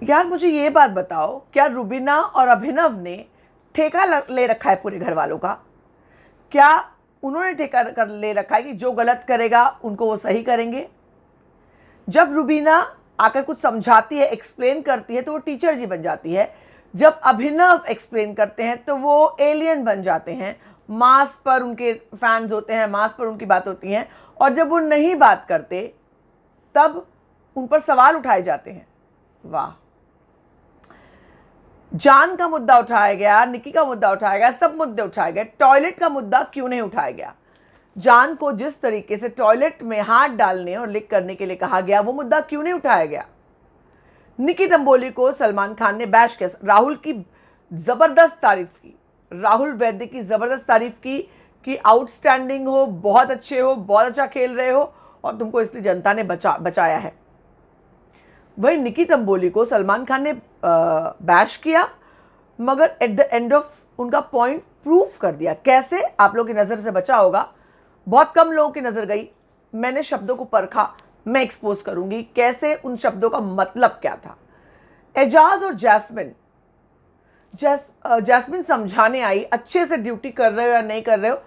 यार मुझे ये बात बताओ, क्या रुबीना और अभिनव ने ठेका ले रखा है पूरे घर वालों का? क्या उन्होंने ठेका कर ले रखा है कि जो गलत करेगा उनको वो सही करेंगे? जब रुबीना आकर कुछ समझाती है, एक्सप्लेन करती है, तो वो टीचर जी बन जाती है। जब अभिनव एक्सप्लेन करते हैं तो वो एलियन बन जाते हैं। मास पर उनके फैंस होते हैं, मास पर उनकी बात होती हैं, और जब वो नहीं बात करते तब उन पर सवाल उठाए जाते हैं। वाह, जान का मुद्दा उठाया गया, निकी का मुद्दा उठाया गया, सब मुद्दे उठाए गए, टॉयलेट का मुद्दा क्यों नहीं उठाया गया? जान को जिस तरीके से टॉयलेट में हाथ डालने और लिक करने के लिए कहा गया, वो मुद्दा क्यों नहीं उठाया गया? निकी तंबोली को सलमान खान ने बैश किया, राहुल की जबरदस्त तारीफ की, राहुल वैद्य की जबरदस्त तारीफ की कि आउटस्टैंडिंग हो, बहुत अच्छे हो, बहुत अच्छा खेल रहे हो, और तुमको इसलिए जनता ने बचाया है। वही निकी तंबोली को सलमान खान ने बैश किया, मगर एट द एंड ऑफ उनका पॉइंट प्रूफ कर दिया। कैसे? आप लोगों की नज़र से बचा होगा, बहुत कम लोगों की नज़र गई। मैंने शब्दों को परखा, मैं एक्सपोज करूंगी कैसे उन शब्दों का मतलब क्या था। एजाज और जैस्मिन समझाने आई, अच्छे से ड्यूटी कर रहे हो या नहीं कर रहे हो।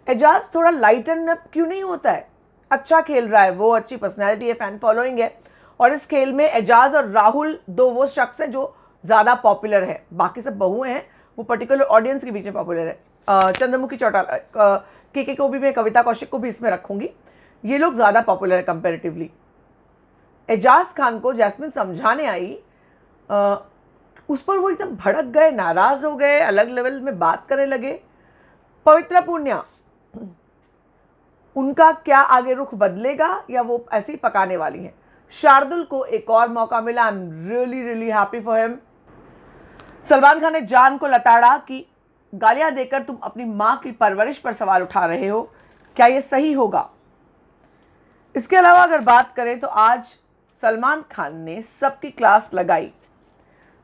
एजाज थोड़ा लाइटन अप क्यों नहीं होता है? अच्छा खेल रहा है वो, अच्छी पर्सनैलिटी है, फैन फॉलोइंग है, और इस खेल में एजाज और राहुल दो वो शख्स हैं जो ज़्यादा पॉपुलर है। बाकी सब बहुएं हैं, वो पर्टिकुलर ऑडियंस के बीच में पॉपुलर है। चंद्रमुखी चौटाला, के को भी, मैं कविता कौशिक को भी इसमें रखूंगी, ये लोग ज़्यादा पॉपुलर है कंपेरेटिवली। एजाज खान को जैस्मिन समझाने आई, उस पर वो एकदम भड़क गए, नाराज हो गए, अलग लेवल में बात करने लगे। पवित्रा पुनिया, उनका क्या आगे रुख बदलेगा या वो ऐसे ही पकाने वाली हैं? शार्दुल को एक और मौका मिला, I am really really happy for him. Salman Khan ने जान को लताड़ा कि गालियां देकर तुम अपनी मां की परवरिश पर सवाल उठा रहे हो, क्या ये सही होगा? इसके अलावा अगर बात करें तो आज सलमान खान ने सबकी क्लास लगाई।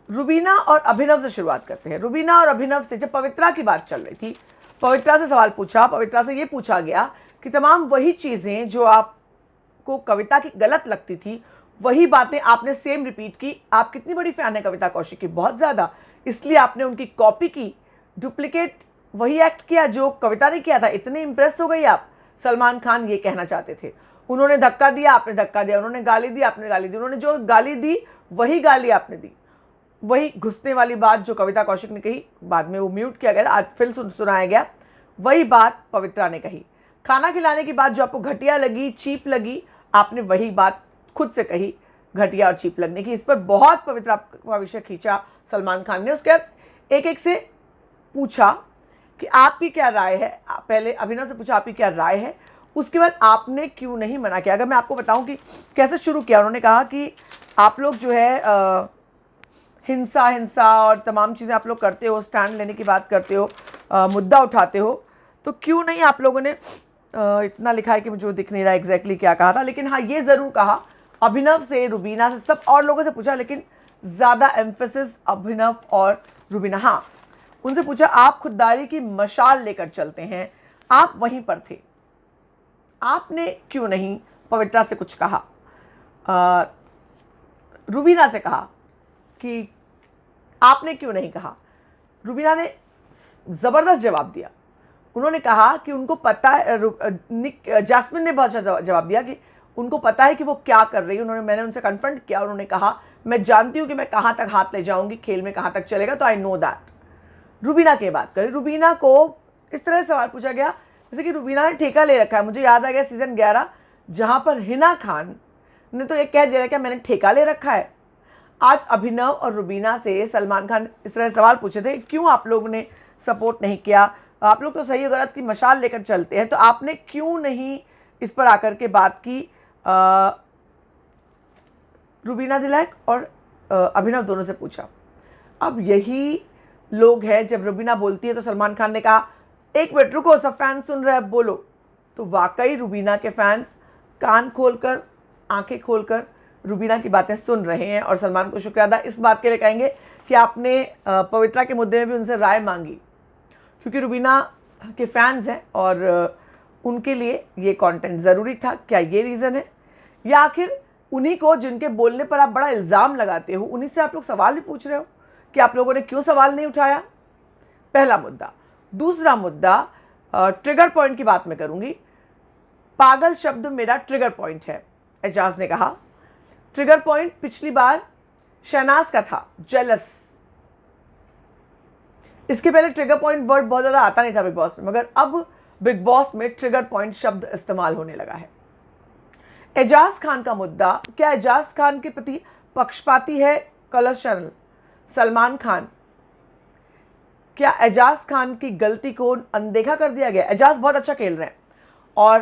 रुबीना और अभिनव से शुरुआत करते हैं। रुबीना और अभिनव से जब पवित्रा की बात चल रही थी, पवित्रा से सवाल पूछा, पवित्रा से ये पूछा गया कि तमाम वही चीज़ें जो आपको कविता की गलत लगती थी, वही बातें आपने सेम रिपीट की। आप कितनी बड़ी फ़ैन है कविता कौशिक की? बहुत ज़्यादा। इसलिए आपने उनकी कॉपी की, डुप्लीकेट वही एक्ट किया जो कविता ने किया था। इतने इंप्रेस हो गई आप। सलमान खान ये कहना चाहते थे। उन्होंने धक्का दिया, आपने धक्का दिया, उन्होंने गाली दी, आपने गाली दी, उन्होंने जो गाली दी वही गाली आपने दी। वही घुसने वाली बात जो कविता कौशिक ने कही, बाद में वो म्यूट किया गया, आज फिर सुनाया गया, वही बात पवित्रा ने कही। खाना खिलाने की बात जो आपको घटिया लगी, चीप लगी, आपने वही बात खुद से कही, घटिया और चीप लगने की। इस पर बहुत पवित्रा का विषय खींचा सलमान खान ने। उसके बाद एक एक से पूछा कि आपकी क्या राय है। पहले अभिनव से पूछा आपकी क्या राय है, उसके बाद आपने क्यों नहीं मना किया। अगर मैं आपको बताऊं कि कैसे शुरू किया, उन्होंने कहा कि आप लोग जो है हिंसा और तमाम चीज़ें आप लोग करते हो, स्टैंड लेने की बात करते हो, मुद्दा उठाते हो, तो क्यों नहीं आप लोगों ने इतना लिखा है कि मुझे दिख नहीं रहा एग्जैक्टली क्या कहा था, लेकिन हाँ ये ज़रूर कहा अभिनव से, रुबीना से, सब और लोगों से पूछा, लेकिन ज़्यादा एम्फेसिस अभिनव और रुबीना। हाँ, उनसे पूछा आप खुददारी की मशाल लेकर चलते हैं, आप वहीं पर थे, आपने क्यों नहीं पवित्रा से कुछ कहा। रुबीना से कहा कि आपने क्यों नहीं कहा। रुबीना ने ज़बरदस्त जवाब दिया। उन्होंने कहा कि उनको पता है, जैस्मिन ने बहुत अच्छा जवाब दिया कि उनको पता है कि वो क्या कर रही है। मैंने उनसे कन्फ्रंट किया, उन्होंने कहा मैं जानती हूँ कि मैं कहाँ तक हाथ ले जाऊँगी, खेल में कहाँ तक चलेगा, तो आई नो दैट। रुबीना की बात करें, रुबीना को इस तरह से सवाल पूछा गया जैसे कि रुबीना ने ठेका ले रखा है। मुझे याद आ गया सीज़न 11, जहाँ पर हिना खान ने तो एक कह दिया क्या मैंने ठेका ले रखा है। आज अभिनव और रुबीना से सलमान खान इस तरह सवाल पूछे थे, क्यों आप लोगों ने सपोर्ट नहीं किया, आप लोग तो सही और गलत की मशाल लेकर चलते हैं, तो आपने क्यों नहीं इस पर आकर के बात की। रुबीना दिलाक और अभिनव दोनों से पूछा। अब यही लोग हैं, जब रुबीना बोलती है तो सलमान खान ने कहा एक मिनट रुको, सब फैंस सुन रहे हैं, अब बोलो। तो वाकई रुबीना के फैंस कान खोलकर, आंखें खोलकर रुबीना की बातें सुन रहे हैं, और सलमान को शुक्रिया अदा इस बात के लिए कहेंगे कि आपने पवित्रा के मुद्दे में भी उनसे राय मांगी, क्योंकि रुबीना के फैंस हैं और उनके लिए ये कंटेंट ज़रूरी था। क्या ये रीज़न है, या आखिर उन्हीं को जिनके बोलने पर आप बड़ा इल्ज़ाम लगाते हो, उन्हीं से आप लोग सवाल भी पूछ रहे हो कि आप लोगों ने क्यों सवाल नहीं उठाया। पहला मुद्दा। दूसरा मुद्दा, ट्रिगर पॉइंट की बात मैं करूंगी। पागल शब्द मेरा ट्रिगर पॉइंट है, एजाज ने कहा। ट्रिगर पॉइंट पिछली बार शहनाज का था, जेलस। इसके पहले ट्रिगर पॉइंट वर्ड बहुत ज़्यादा आता नहीं था बिग बॉस में, मगर अब बिग बॉस में ट्रिगर पॉइंट शब्द इस्तेमाल होने लगा है। एजाज खान का मुद्दा, क्या एजाज खान के प्रति पक्षपाती है कलर्स चैनल? सलमान खान, क्या एजाज खान की गलती को अनदेखा कर दिया गया? एजाज बहुत अच्छा खेल रहे हैं और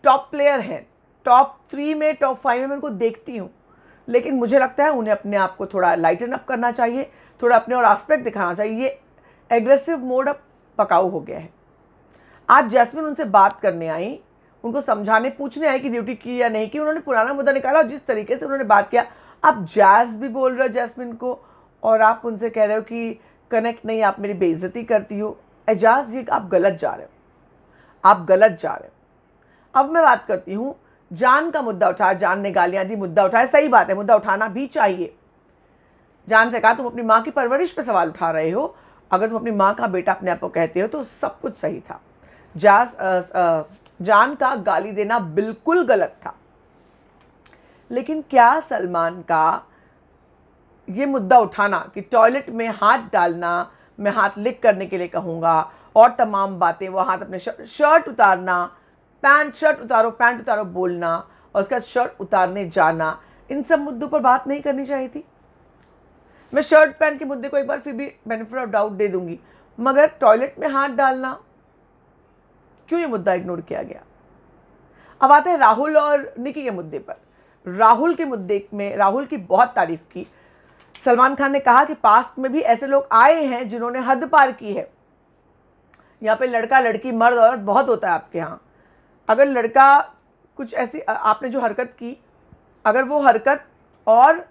टॉप प्लेयर हैं, टॉप 3 में, टॉप 5 में मैं उनको देखती हूँ, लेकिन मुझे लगता है उन्हें अपने आप को थोड़ा लाइटन अप करना चाहिए, थोड़ा अपने और एस्पेक्ट दिखाना चाहिए। ये एग्रेसिव मोड अब पकाऊ हो गया है। आज जैस्मिन उनसे बात करने आई, उनको समझाने पूछने आई कि ड्यूटी की या नहीं की। उन्होंने पुराना मुद्दा निकाला और जिस तरीके से उन्होंने बात किया, आप जैज भी बोल रहे हो जैस्मिन को और आप उनसे कह रहे हो कि कनेक्ट नहीं, आप मेरी बेइज्जती करती हो। एजाज, ये आप गलत जा रहे हो, आप गलत जा रहे हो। अब मैं बात करती हूँ, जान का मुद्दा उठाया, जान ने गालियां दी, मुद्दा उठाया, सही बात है, मुद्दा उठाना भी चाहिए। जान से कहा तुम अपनी माँ की परवरिश पे सवाल उठा रहे हो, अगर तुम अपनी माँ का बेटा अपने आप को कहते हो तो सब कुछ सही था। जान का गाली देना बिल्कुल गलत था, लेकिन क्या सलमान का ये मुद्दा उठाना कि टॉयलेट में हाथ डालना, मैं हाथ लिक करने के लिए कहूँगा, और तमाम बातें, वो हाथ अपने शर्ट उतारना, शर्ट उतारो, पैंट उतारो बोलना, और उसके बाद शर्ट उतारने जाना, इन सब मुद्दों पर बात नहीं करनी चाहिए थी। मैं शर्ट पैंट के मुद्दे को एक बार फिर भी बेनिफिट ऑफ डाउट दे दूंगी, मगर टॉयलेट में हाथ डालना, क्यों ये मुद्दा इग्नोर किया गया? अब आते हैं राहुल और निकी के मुद्दे पर। राहुल के मुद्दे में राहुल की बहुत तारीफ की। सलमान खान ने कहा कि पास्ट में भी ऐसे लोग आए हैं जिन्होंने हद पार की है। यहाँ पे लड़का लड़की मर्द औरत बहुत होता है आपके यहाँ। अगर लड़का कुछ ऐसी, आपने जो हरकत की, अगर वो हरकत और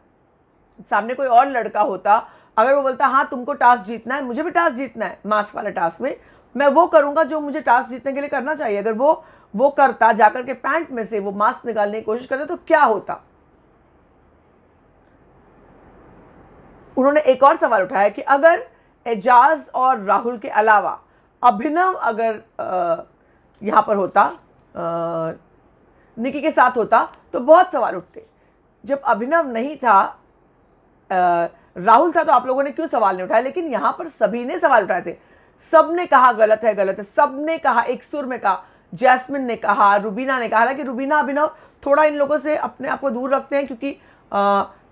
सामने कोई और लड़का होता, अगर वो बोलता हाँ तुमको टास्क जीतना है, मुझे भी टास्क जीतना है, मास्क वाला टास्क में मैं वो करूंगा जो मुझे टास्क जीतने के लिए करना चाहिए, अगर वो करता, जाकर के पैंट में से वो मास्क निकालने की कोशिश करता, तो क्या होता? उन्होंने एक और सवाल उठाया कि अगर एजाज और राहुल के अलावा अभिनव अगर यहाँ पर होता, निकी के साथ होता, तो बहुत सवाल उठते। जब अभिनव नहीं था, राहुल था, तो आप लोगों ने क्यों सवाल नहीं उठाया? लेकिन यहाँ पर सभी ने सवाल उठाए थे, सबने कहा गलत है, गलत है, सबने कहा, एक सुर में कहा। जैस्मिन ने कहा, रुबीना ने कहा, हालांकि रुबीना अभिनव थोड़ा इन लोगों से अपने आप को दूर रखते हैं, क्योंकि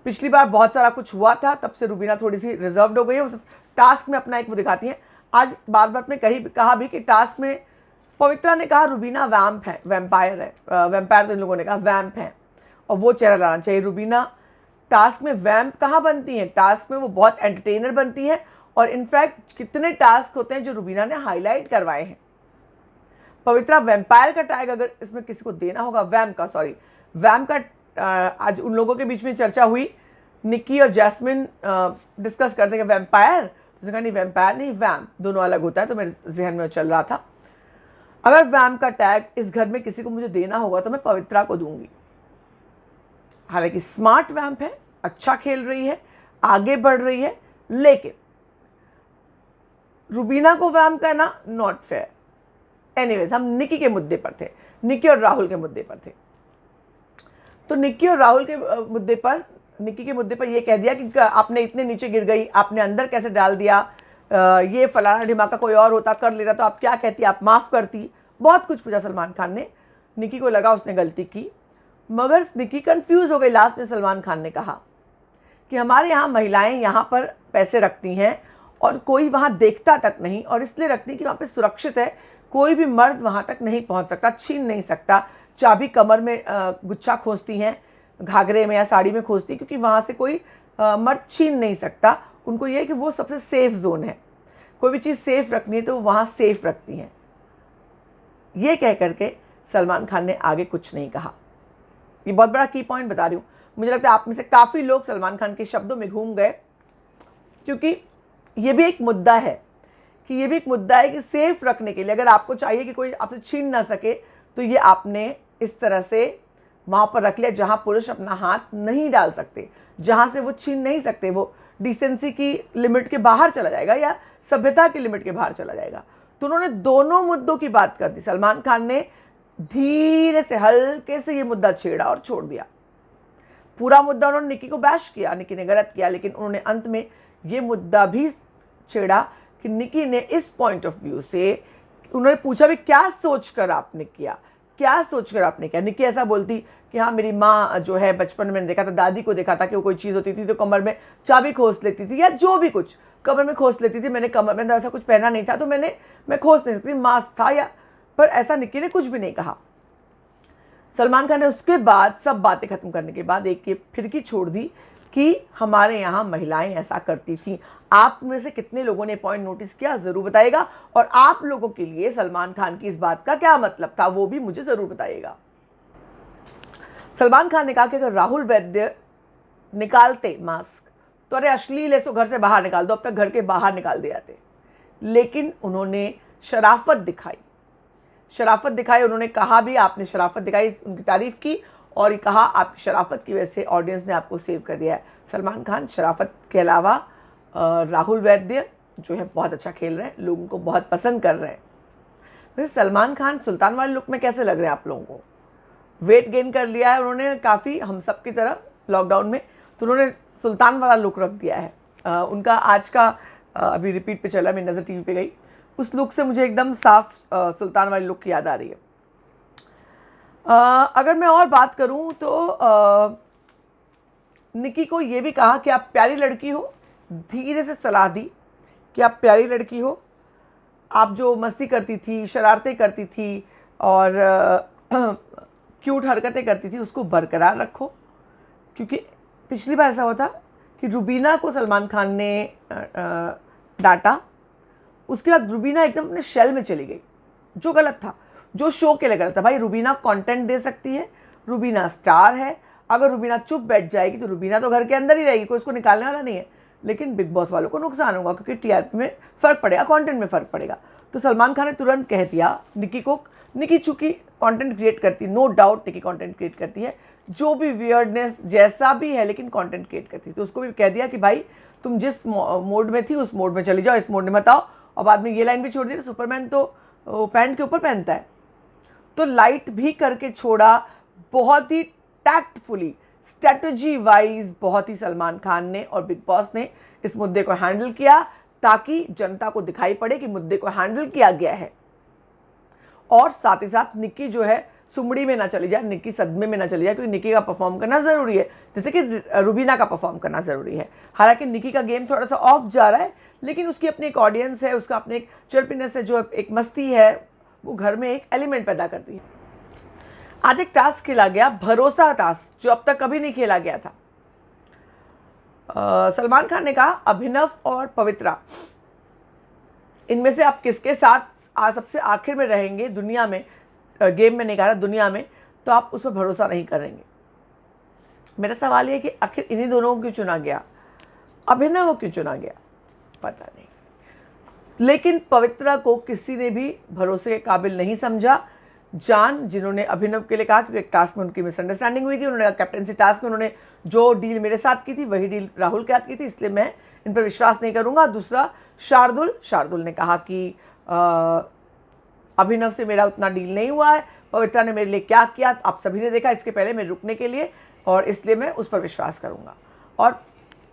पिछली बार बहुत सारा कुछ हुआ था, तब से रुबीना थोड़ी सी रिजर्व्ड हो गई है, उस टास्क में अपना एक वो दिखाती हैं। आज बात बात में कहा भी कि टास्क में पवित्रा ने कहा रुबीना वैम्प है, वैम्पायर है, वैम्पायर तो इन लोगों ने कहा वैम्प है, और वो चेहरा लाना चाहिए। रुबीना टास्क में वैम्प कहाँ बनती हैं? टास्क में वो बहुत एंटरटेनर बनती हैं, और इनफैक्ट कितने टास्क होते हैं जो रुबीना ने हाईलाइट करवाए हैं। पवित्रा वैम्पायर का टैग अगर इसमें किसी को देना होगा, वैम्प का आज उन लोगों के बीच में चर्चा हुई, निक्की और जैस्मिन डिस्कस करते हैं वैम्पायर, तो कहा नहीं वैम्पायर नहीं, वैम्प दोनों अलग होता है, तो मेरे जहन में चल रहा था। अगर वैम्प का टैग इस घर में किसी को मुझे देना होगा तो मैं पवित्रा को दूंगी। हालांकि स्मार्ट वैम्प है, अच्छा खेल रही है, आगे बढ़ रही है, लेकिन रुबीना को वैम्प कहना नॉट फेयर। एनीवेज, हम निक्की के मुद्दे पर थे, निक्की और राहुल के मुद्दे पर थे। तो निक्की और राहुल के मुद्दे पर, निक्की के मुद्दे पर यह कह दिया कि आपने इतने नीचे गिर गई, आपने अंदर कैसे डाल दिया, ये फलाना ढिमाका कोई और होता कर लेता तो आप क्या कहती, आप माफ़ करती, बहुत कुछ पूछा सलमान खान ने। निक्की को लगा उसने गलती की, मगर निक्की कंफ्यूज हो गई। लास्ट में सलमान खान ने कहा कि हमारे यहाँ महिलाएं यहाँ पर पैसे रखती हैं और कोई वहाँ देखता तक नहीं, और इसलिए रखती हैं कि वहाँ पे सुरक्षित है, कोई भी मर्द वहाँ तक नहीं पहुँच सकता, छीन नहीं सकता। चाबी कमर में गुच्छा खोजती हैं, घाघरे में या साड़ी में खोजती, क्योंकि वहाँ से कोई मर्द छीन नहीं सकता। उनको ये है कि वो सबसे सेफ जोन है, कोई भी चीज़ सेफ रखनी है तो वहाँ सेफ रखती हैं। ये कह करके सलमान खान ने आगे कुछ नहीं कहा। ये बहुत बड़ा की पॉइंट बता रही हूँ। मुझे लगता है आप में से काफ़ी लोग सलमान खान के शब्दों में घूम गए, क्योंकि ये भी एक मुद्दा है कि सेफ रखने के लिए अगर आपको चाहिए कि कोई आपसे छीन ना सके, तो ये आपने इस तरह से वहां पर रख लिया जहां पुरुष अपना हाथ नहीं डाल सकते, जहां से वो छीन नहीं सकते, वो डिसेंसी की लिमिट के बाहर चला जाएगा या सभ्यता की लिमिट के बाहर चला जाएगा। तो उन्होंने दोनों मुद्दों की बात कर दी। सलमान खान ने धीरे से हल्के से ये मुद्दा छेड़ा और छोड़ दिया। पूरा मुद्दा उन्होंने निकी को बैश किया, निकी ने गलत किया, लेकिन उन्होंने अंत में ये मुद्दा भी छेड़ा कि निकी ने इस पॉइंट ऑफ व्यू से, उन्होंने पूछा भी क्या सोचकर आपने किया, क्या सोचकर आपने किया। निकी ऐसा बोलती कि हाँ मेरी माँ जो है बचपन में देखा था, दादी को देखा था कि वो कोई चीज़ होती थी तो कमर में चाबी खोस लेती थी या जो भी कुछ कमर में खोस लेती थी, मैंने कमर में ऐसा कुछ पहना नहीं था तो मैं खोस नहीं सकती, मास्क था या, पर ऐसा निकी ने कुछ भी नहीं कहा। सलमान खान ने उसके बाद सब बातें खत्म करने के बाद एक फिरकी छोड़ दी कि हमारे यहाँ महिलाएं ऐसा करती थी। आप में से कितने लोगों ने पॉइंट नोटिस किया ज़रूर बताइएगा, और आप लोगों के लिए सलमान खान की इस बात का क्या मतलब था वो भी मुझे ज़रूर बताइएगा। सलमान खान ने कहा कि अगर राहुल वैद्य निकालते मास्क तो अरे अश्लील है सो घर से बाहर निकाल दो, अब तक घर के बाहर निकाल दिए जाते। लेकिन उन्होंने शराफत दिखाई, उन्होंने कहा भी आपने शराफत दिखाई, उनकी तारीफ की और कहा आपकी शराफत की वजह से ऑडियंस ने आपको सेव कर दिया है। सलमान खान शराफत के अलावा राहुल वैद्य जो है बहुत अच्छा खेल रहे हैं, लोगों को बहुत पसंद कर रहे हैं। वैसे सलमान खान सुल्तान वाले लुक में कैसे लग रहे हैं आप लोगों को? वेट गेन कर लिया है उन्होंने काफ़ी, हम सब की तरह लॉकडाउन में, तो उन्होंने सुल्तान वाला लुक रख दिया है। उनका आज का अभी रिपीट पे चला, मेरी नज़र टीवी पे गई, उस लुक से मुझे एकदम साफ सुल्तान वाली लुक याद आ रही है। अगर मैं और बात करूं तो निकी को ये भी कहा कि आप प्यारी लड़की हो, धीरे से सलाह दी कि आप प्यारी लड़की हो, आप जो मस्ती करती थी, शरारतें करती थी और क्यूट हरकतें करती थी उसको बरकरार रखो। क्योंकि पिछली बार ऐसा हुआ था कि रुबीना को सलमान खान ने डांटा, उसके बाद रुबीना एकदम अपने शेल में चली गई, जो गलत था, जो शो के लिए गलत था। भाई रुबीना कंटेंट दे सकती है, रुबीना स्टार है, अगर रुबीना चुप बैठ जाएगी तो रुबीना तो घर के अंदर ही रहेगी, कोई उसको निकालने वाला नहीं है। लेकिन बिग बॉस वालों को नुकसान होगा क्योंकि टीआरपी में फ़र्क पड़ेगा, कंटेंट में फ़र्क पड़ेगा। तो सलमान खान ने तुरंत कह दिया निकी को, निकी चूँकि कंटेंट क्रिएट करती, नो डाउट निकी कंटेंट क्रिएट करती है, जो भी वियर्डनेस जैसा भी है लेकिन कंटेंट क्रिएट करती है, तो उसको भी कह दिया कि भाई तुम जिस मोड में थी उस मोड में चली जाओ, इस मोड में मत आओ। और बाद में ये लाइन भी छोड़ दी, सुपरमैन तो पैंट के ऊपर पहनता है, तो लाइट भी करके छोड़ा, बहुत ही टैक्टफुली, स्ट्रेटजी वाइज बहुत ही सलमान खान ने और बिग बॉस ने इस मुद्दे को हैंडल किया ताकि जनता को दिखाई पड़े कि मुद्दे को हैंडल किया गया है। और साथ ही साथ निकी जो है सुमड़ी में ना चली जाए, निकी सदमे में ना चली जाए, क्योंकि निकी का परफॉर्म करना ज़रूरी है, जैसे कि रुबीना का परफॉर्म करना ज़रूरी है। हालांकि निकी का गेम थोड़ा सा ऑफ जा रहा है, लेकिन उसकी अपनी एक ऑडियंस है, उसका अपने एक चर्पिनेस है, जो एक मस्ती है, वो घर में एक एलिमेंट पैदा करती है। आज एक टास्क खेला गया, भरोसा टास्क, जो अब तक कभी नहीं खेला गया था। सलमान खान ने कहा अभिनव और पवित्रा, इनमें से आप किसके साथ सबसे आखिर में रहेंगे दुनिया में, गेम में नहीं कहा, दुनिया में, तो आप उस पर भरोसा नहीं करेंगे। मेरा सवाल ये कि आखिर इन्हीं दोनों को क्यों चुना गया, अभिनव को क्यों चुना गया, पता नहीं। लेकिन पवित्रा को किसी ने भी भरोसे के काबिल नहीं समझा। जान, जिन्होंने अभिनव के लिए कहा, क्योंकि एक टास्क में उनकी मिसअंडरस्टैंडिंग हुई थी, उन्होंने कैप्टनसी टास्क में उन्होंने जो डील मेरे साथ की थी वही डील राहुल के साथ की थी, इसलिए मैं इन पर विश्वास नहीं करूंगा। दूसरा शार्दुल ने कहा कि अभिनव से मेरा उतना डील नहीं हुआ है, पवित्रा ने मेरे लिए क्या किया आप सभी ने देखा इसके पहले मैं रुकने के लिए, और इसलिए मैं उस पर विश्वास करूंगा। और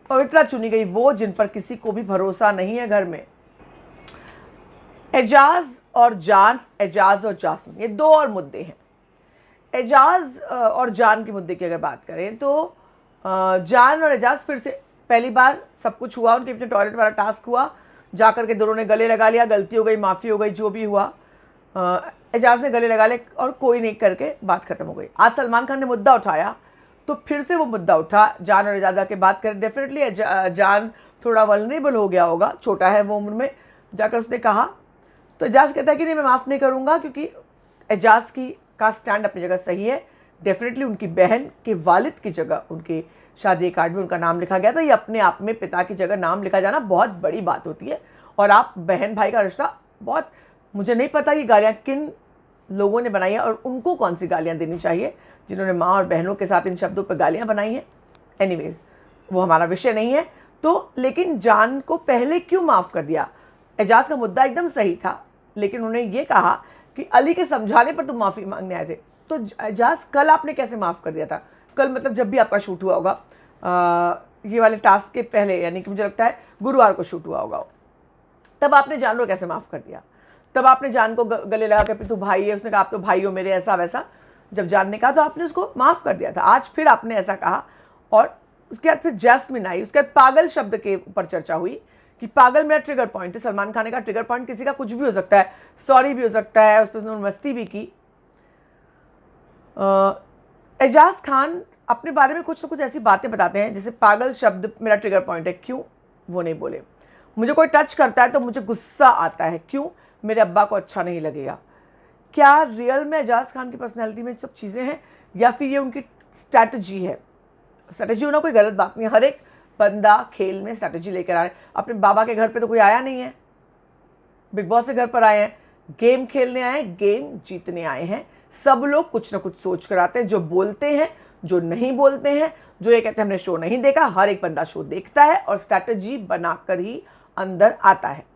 पवित्रा चुनी गई वो जिन पर किसी को भी भरोसा नहीं है घर में। एजाज और जान, एजाज और जासमीन, ये दो और मुद्दे हैं। एजाज और जान के मुद्दे की अगर बात करें तो जान और एजाज फिर से पहली बार सब कुछ हुआ, उनके अपने टॉयलेट वाला टास्क हुआ, जाकर के दोनों ने गले लगा लिया, गलती हो गई, माफ़ी हो गई, जो भी हुआ, एजाज ने गले लगा लिया और कोई नहीं करके बात खत्म हो गई। आज सलमान खान ने मुद्दा उठाया तो फिर से वो मुद्दा उठा, जान और एजाज के बात करें। डेफिनेटली जान थोड़ा वल्नरेबल हो गया होगा, छोटा है वो उम्र में, जाकर उसने कहा, तो एजाज कहता है कि नहीं मैं माफ़ नहीं करूँगा, क्योंकि एजाज का स्टैंड अपनी जगह सही है। डेफिनेटली उनकी बहन के वालिद की जगह उनके शादी कार्ड में उनका नाम लिखा गया था, ये अपने आप में पिता की जगह नाम लिखा जाना बहुत बड़ी बात होती है। और आप बहन भाई का रिश्ता बहुत, मुझे नहीं पता ये गालियाँ किन लोगों ने बनाई है और उनको कौन सी गालियाँ देनी चाहिए जिन्होंने माँ और बहनों के साथ इन शब्दों पर गालियाँ बनाई हैं। एनीवेज, वो हमारा विषय नहीं है। तो लेकिन जान को पहले क्यों माफ़ कर दिया? एजाज का मुद्दा एकदम सही था, लेकिन उन्होंने ये कहा कि अली के समझाने पर तुम माफ़ी मांगने आए थे। तो एजाज, कल आपने कैसे माफ़ कर दिया था? कल मतलब जब भी आपका शूट हुआ होगा, ये वाले टास्क के पहले, यानी कि मुझे लगता है गुरुवार को शूट हुआ होगा, तब आपने जान को कैसे माफ़ कर दिया? तब आपने जान को गले लगा कर तू भाई है, उसने कहा आप तो भाई हो मेरे, ऐसा वैसा। जब जान ने कहा तो आपने उसको माफ़ कर दिया था। आज फिर आपने ऐसा कहा, और उसके बाद फिर जैस्मिन आई, उसके बाद पागल शब्द के ऊपर चर्चा हुई कि पागल मेरा ट्रिगर पॉइंट है। सलमान खान का ट्रिगर पॉइंट किसी का कुछ भी हो सकता है, सॉरी भी हो सकता है, उस पर उन्होंने मस्ती भी की। एजाज खान अपने बारे में कुछ ना कुछ ऐसी बातें बताते हैं जैसे पागल शब्द मेरा ट्रिगर पॉइंट है, क्यों वो नहीं बोले? मुझे कोई टच करता है तो मुझे गुस्सा आता है, क्यों? मेरे अब्बा को अच्छा नहीं लगेगा। क्या रियल में एजाज खान की पर्सनैलिटी में सब चीज़ें हैं, या फिर ये उनकी स्ट्रैटेजी है? स्ट्रैटेजी होना कोई गलत बात नहीं है, हर एक बंदा खेल में स्ट्रैटेजी लेकर आ रहा है। अपने बाबा के घर पे तो कोई आया नहीं है, बिग बॉस के घर पर आए हैं, गेम खेलने आए हैं, गेम जीतने आए हैं। सब लोग कुछ ना कुछ सोच कर आते हैं, जो बोलते हैं, जो नहीं बोलते हैं, जो ये कहते हैं हमने शो नहीं देखा। हर एक बंदा शो देखता है और स्ट्रैटेजी बनाकर ही अंदर आता है।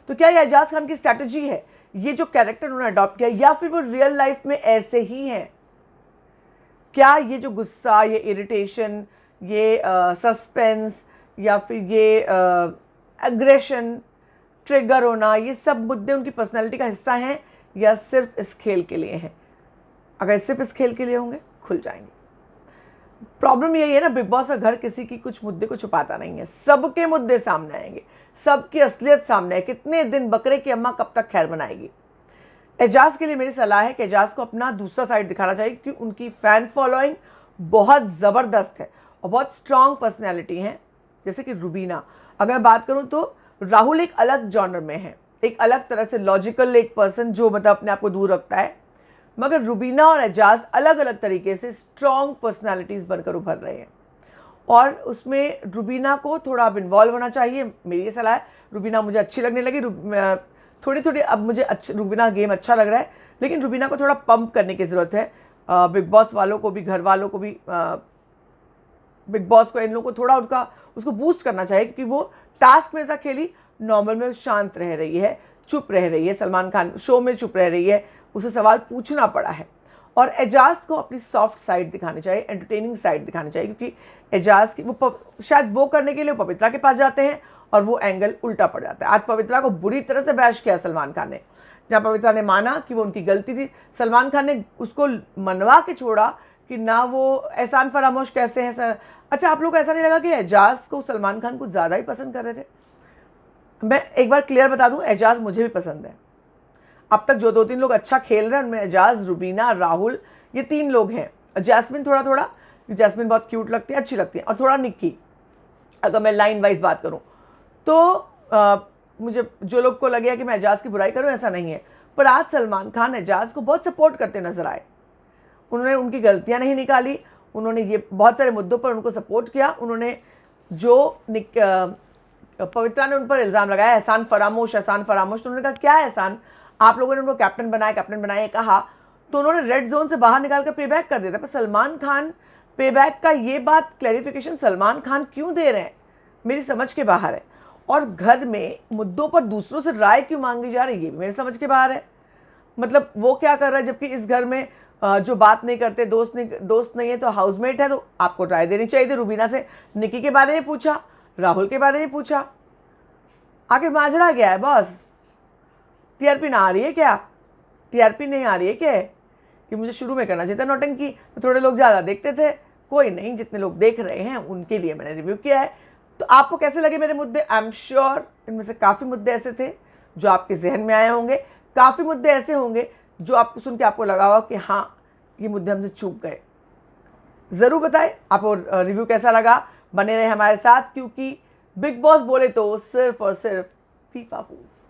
तो क्या ये एजाज खान की स्ट्रैटेजी है, ये जो कैरेक्टर उन्होंने अडॉप्ट किया, या फिर वो रियल लाइफ में ऐसे ही हैं? क्या ये जो गुस्सा, ये इरिटेशन, ये सस्पेंस, या फिर ये एग्रेशन, ट्रिगर होना, ये सब मुद्दे उनकी पर्सनैलिटी का हिस्सा हैं, या सिर्फ इस खेल के लिए हैं? अगर सिर्फ इस खेल के लिए होंगे, खुल जाएंगे। प्रॉब्लम यही है ना, बिग बॉस का घर किसी की कुछ मुद्दे को छुपाता नहीं है, सबके मुद्दे सामने आएंगे, सबकी असलियत सामने है। कितने दिन बकरे की अम्मा कब तक खैर बनाएगी? एजाज के लिए मेरी सलाह है कि एजाज को अपना दूसरा साइड दिखाना चाहिए, क्योंकि उनकी फैन फॉलोइंग बहुत ज़बरदस्त है और बहुत स्ट्रांग पर्सनैलिटी है। जैसे कि रुबीना, अगर मैं बात करूं तो राहुल एक अलग जॉनर में है, एक अलग तरह से लॉजिकल एक पर्सन जो मतलब अपने आप को दूर रखता है, मगर रुबीना और एजाज अलग अलग तरीके से स्ट्रॉन्ग पर्सनालिटीज़ बनकर उभर रहे हैं। और उसमें रुबीना को थोड़ा अब इन्वॉल्व होना चाहिए, मेरी ये सलाह है। रुबीना मुझे अच्छी लगने लगी, थोड़ी थोड़ी अब मुझे रुबीना गेम अच्छा लग रहा है, लेकिन रुबीना को थोड़ा पंप करने की ज़रूरत है। बिग बॉस वालों को भी, घर वालों को भी, बिग बॉस को, इन लोगों को थोड़ा उसको बूस्ट करना चाहिए, क्योंकि वो टास्क में ऐसा खेली, नॉर्मल में शांत रह रही है, चुप रह रही है। सलमान खान शो में चुप रह रही है, उसे सवाल पूछना पड़ा है। और एजाज को अपनी सॉफ्ट साइड दिखानी चाहिए, एंटरटेनिंग साइड दिखानी चाहिए, क्योंकि एजाज की शायद वो करने के लिए पवित्रा के पास जाते हैं और वो एंगल उल्टा पड़ जाता है। आज पवित्रा को बुरी तरह से बैश किया सलमान खान ने, जहाँ पवित्रा ने माना कि वो उनकी गलती थी, सलमान खान ने उसको मनवा के छोड़ा कि ना वो एहसान फरामोश कैसे है सर। अच्छा, आप लोग को ऐसा नहीं लगा कि एजाज को सलमान खान कुछ ज़्यादा ही पसंद कर रहे थे? मैं एक बार क्लियर बता दूं, एजाज मुझे भी पसंद है। अब तक जो 2-3 लोग अच्छा खेल रहे हैं उनमें एजाज, रुबीना, राहुल, ये 3 लोग हैं। जैस्मिन थोड़ा, जैस्मिन बहुत क्यूट लगती है, अच्छी लगती है, और थोड़ा निक्की। अगर मैं लाइन वाइज बात करूं तो मुझे जो लोग को लगे कि मैं एजाज की बुराई करूं, ऐसा नहीं है। पर आज सलमान खान एजाज को बहुत सपोर्ट करते नजर आए। उन्होंने उनकी गलतियां नहीं निकाली, उन्होंने ये बहुत सारे मुद्दों पर उनको सपोर्ट किया। उन्होंने जो पवित्रा ने उन पर इल्ज़ाम लगाया एहसान फरामोश, तो उन्होंने कहा क्या एहसान, आप लोगों ने उनको कैप्टन बनाए कहा, तो उन्होंने रेड जोन से बाहर निकाल कर पेबैक कर दिया था। पर सलमान खान पेबैक का ये बात क्लैरिफिकेशन सलमान खान क्यों दे रहे हैं, मेरी समझ के बाहर है। और घर में मुद्दों पर दूसरों से राय क्यों मांगी जा रही है, ये भी मेरी समझ के बाहर है। मतलब वो क्या कर रहा है, जबकि इस घर में जो बात नहीं करते, दोस्त नहीं है तो हाउसमेट है, तो आपको राय देनी चाहिए थी। रुबीना से निकी के बारे में पूछा, राहुल के बारे में पूछा, आखिर माजरा क्या है बॉस? टीआरपी ना आ रही है क्या? टीआरपी नहीं आ रही है क्या? कि मुझे शुरू में करना चाहिए था नौटंकी, तो थोड़े लोग ज़्यादा देखते थे। कोई नहीं, जितने लोग देख रहे हैं उनके लिए मैंने रिव्यू किया है। तो आपको कैसे लगे मेरे मुद्दे? आई एम श्योर इनमें से काफ़ी मुद्दे ऐसे थे जो आपके जहन में आए होंगे, काफ़ी मुद्दे ऐसे होंगे जो आपको सुन के आपको लगा होगा कि हाँ, ये मुद्दे हमसे चूक गए। ज़रूर बताएं आपको रिव्यू कैसा लगा, बने रहे हमारे साथ, क्योंकि बिग बॉस बोले तो सिर्फ और सिर्फ फीफा फूस।